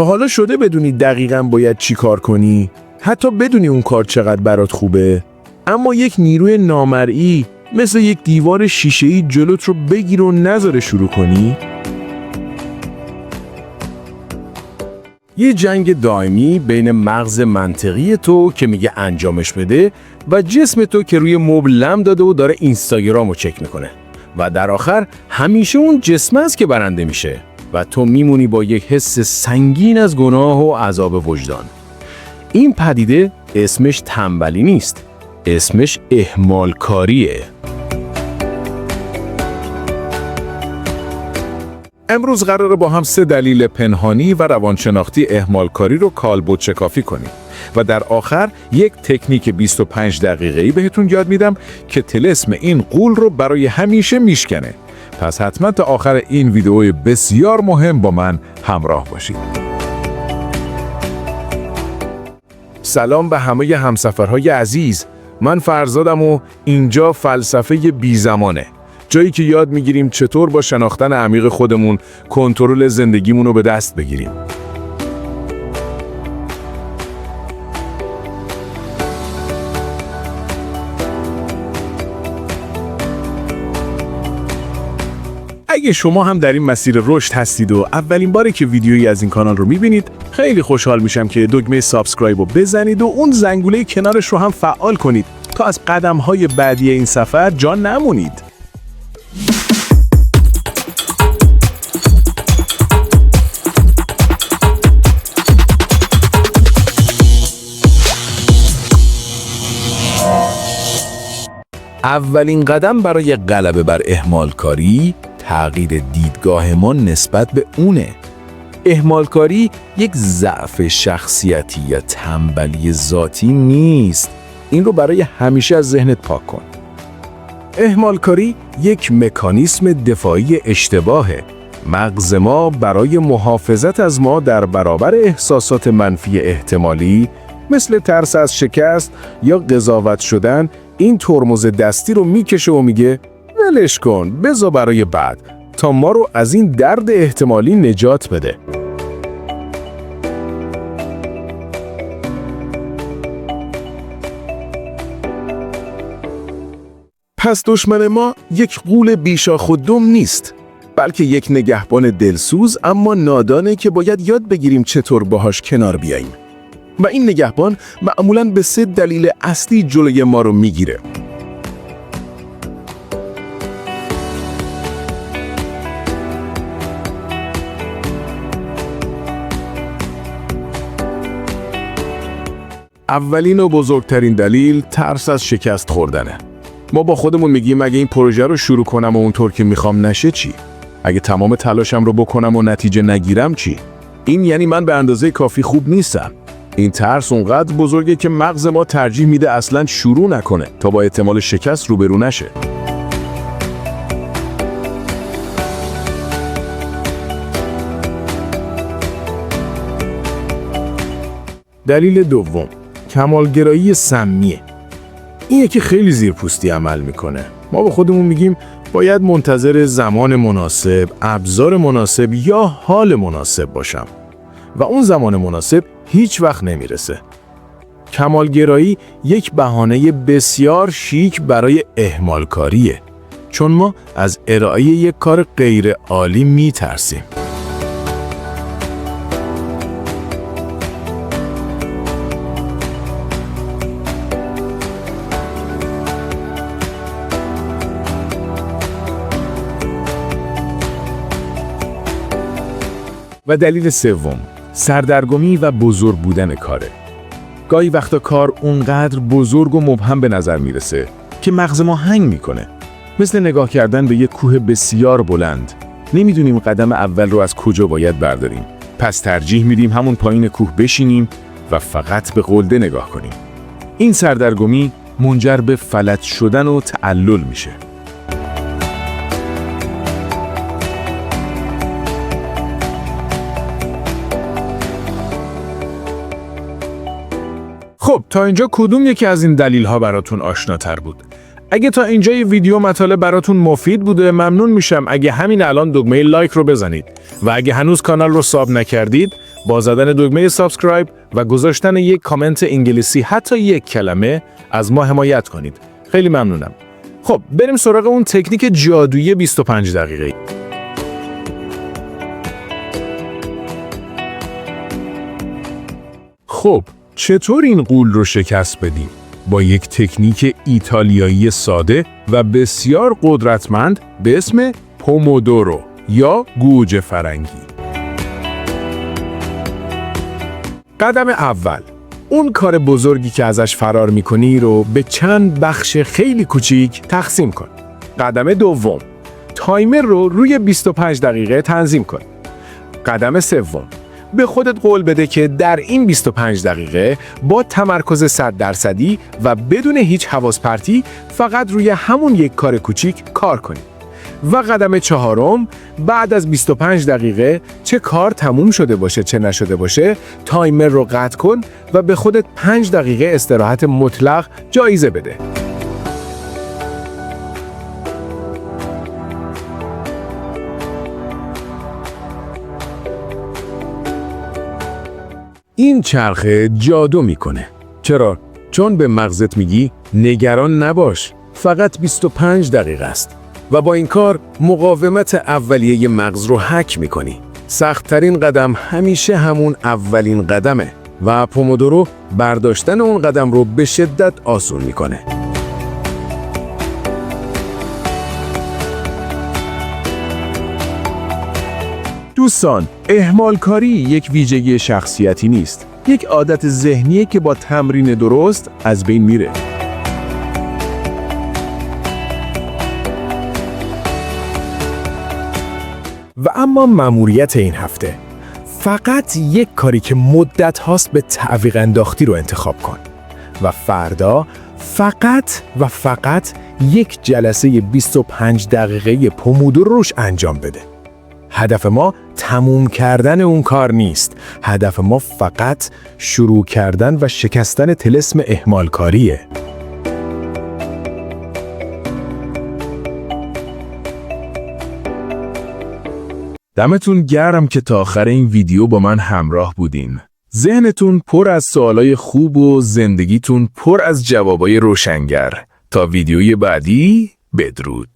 تا حالا شده بدونی دقیقاً باید چی کار کنی؟ حتی بدونی اون کار چقدر برات خوبه؟ اما یک نیروی نامرئی مثل یک دیوار شیشه‌ای جلوت رو بگیر و نذاره شروع کنی؟ یه جنگ دائمی بین مغز منطقی تو که میگه انجامش بده و جسم تو که روی مبل لم داده و داره اینستاگرامو چک میکنه و در آخر همیشه اون جسم است که برنده میشه و تو میمونی با یک حس سنگین از گناه و عذاب وجدان. این پدیده اسمش تنبلی نیست، اسمش اهمالکاریه. امروز قراره با هم 3 دلیل پنهانی و روانشناختی اهمالکاری رو کالبد شکافی کنیم و در آخر یک تکنیک 25 دقیقه‌ای بهتون یاد میدم که طلسم این غول رو برای همیشه میشکنه. پس حتما تا آخر این ویدئوی بسیار مهم با من همراه باشید. سلام به همه همسفرهای عزیز. من فرزادم و اینجا فلسفه بی زمانه. جایی که یاد میگیریم چطور با شناختن عمیق خودمون کنترل زندگیمون رو به دست بگیریم. اگه شما هم در این مسیر رشد هستید و اولین باره که ویدیویی از این کانال رو میبینید، خیلی خوشحال میشم که دکمه سابسکرایب رو بزنید و اون زنگوله کنارش رو هم فعال کنید تا از قدم‌های بعدی این سفر جا نمونید. اولین قدم برای غلبه بر اهمالکاری تغییر دیدگاه ما نسبت به اونه. اهمالکاری یک ضعف شخصیتی یا تنبلی ذاتی نیست. این رو برای همیشه از ذهنت پاک کن. اهمالکاری یک مکانیسم دفاعی اشتباهه. مغز ما برای محافظت از ما در برابر احساسات منفی احتمالی مثل ترس از شکست یا قضاوت شدن این ترمز دستی رو میکشه و میگه ولش کن، بذار برای بعد، تا ما رو از این درد احتمالی نجات بده. پس دشمن ما یک غول بیشاخ و دم نیست، بلکه یک نگهبان دلسوز اما نادانه که باید یاد بگیریم چطور باهاش کنار بیاییم. و این نگهبان معمولاً به 3 دلیل اصلی جلوی ما رو میگیره. اولین و بزرگترین دلیل ترس از شکست خوردنه. ما با خودمون میگیم اگه این پروژه رو شروع کنم و اونطور که میخوام نشه چی؟ اگه تمام تلاشم رو بکنم و نتیجه نگیرم چی؟ این یعنی من به اندازه کافی خوب نیستم. این ترس اونقدر بزرگه که مغز ما ترجیح میده اصلاً شروع نکنه تا با احتمال شکست روبرو نشه. دلیل دوم، کمالگرایی سمیه. این یکی خیلی زیرپوستی عمل میکنه. ما به خودمون میگیم باید منتظر زمان مناسب، ابزار مناسب یا حال مناسب باشم و اون زمان مناسب هیچ وقت نمیرسه. کمالگرایی یک بهانه بسیار شیک برای اهمالکاریه، چون ما از ارائه یک کار غیر عالی میترسیم. و دلیل سوم، سردرگمی و بزرگ بودن کاره. گاهی وقتا کار اونقدر بزرگ و مبهم به نظر میرسه که مغز ما هنگ میکنه. مثل نگاه کردن به یک کوه بسیار بلند. نمیدونیم قدم اول رو از کجا باید برداریم. پس ترجیح میدیم همون پایین کوه بشینیم و فقط به قلده نگاه کنیم. این سردرگمی منجر به فلج شدن و تعلل میشه. خب تا اینجا کدوم یکی از این دلیل ها براتون آشناتر بود؟ اگه تا اینجا یه ویدیو مطالب براتون مفید بوده، ممنون میشم اگه همین الان دکمه لایک رو بزنید و اگه هنوز کانال رو ساب نکردید با زدن دکمه سابسکرایب و گذاشتن یک کامنت انگلیسی حتی یک کلمه از ما حمایت کنید. خیلی ممنونم. خب بریم سراغ اون تکنیک جادویی 25 دقیقه‌ای. خب چطور این غول رو شکست بدیم؟ با یک تکنیک ایتالیایی ساده و بسیار قدرتمند به اسم پومودورو یا گوجه فرنگی. قدم اول، اون کار بزرگی که ازش فرار میکنی رو به چند بخش خیلی کوچیک تقسیم کن. قدم دوم، تایمر رو روی 25 دقیقه تنظیم کن. قدم سوم، به خودت قول بده که در این 25 دقیقه با تمرکز 100% و بدون هیچ حواس پرتی فقط روی همون یک کار کوچیک کار کنی. و قدم چهارم، بعد از 25 دقیقه چه کار تموم شده باشه چه نشده باشه تایمر رو قطع کن و به خودت 5 دقیقه استراحت مطلق جایزه بده. این چرخه جادو میکنه. چرا؟ چون به مغزت میگی نگران نباش، فقط 25 دقیقه است. و با این کار مقاومت اولیه مغز رو هک میکنی. سخت‌ترین قدم همیشه همون اولین قدمه و پومودورو برداشتن اون قدم رو به شدت آسون میکنه. دوستان، اهمالکاری یک ویژگی شخصیتی نیست. یک عادت ذهنیه که با تمرین درست از بین میره. و اما مأموریت این هفته، فقط یک کاری که مدت هاست به تعویق انداختی رو انتخاب کن و فردا فقط یک جلسه 25 دقیقه پومودورو روش انجام بده. هدف ما تموم کردن اون کار نیست. هدف ما فقط شروع کردن و شکستن طلسم اهمالکاریه. دمتون گرم که تا آخر این ویدیو با من همراه بودین. ذهنتون پر از سوالای خوب و زندگیتون پر از جوابای روشنگر. تا ویدیوی بعدی، بدرود.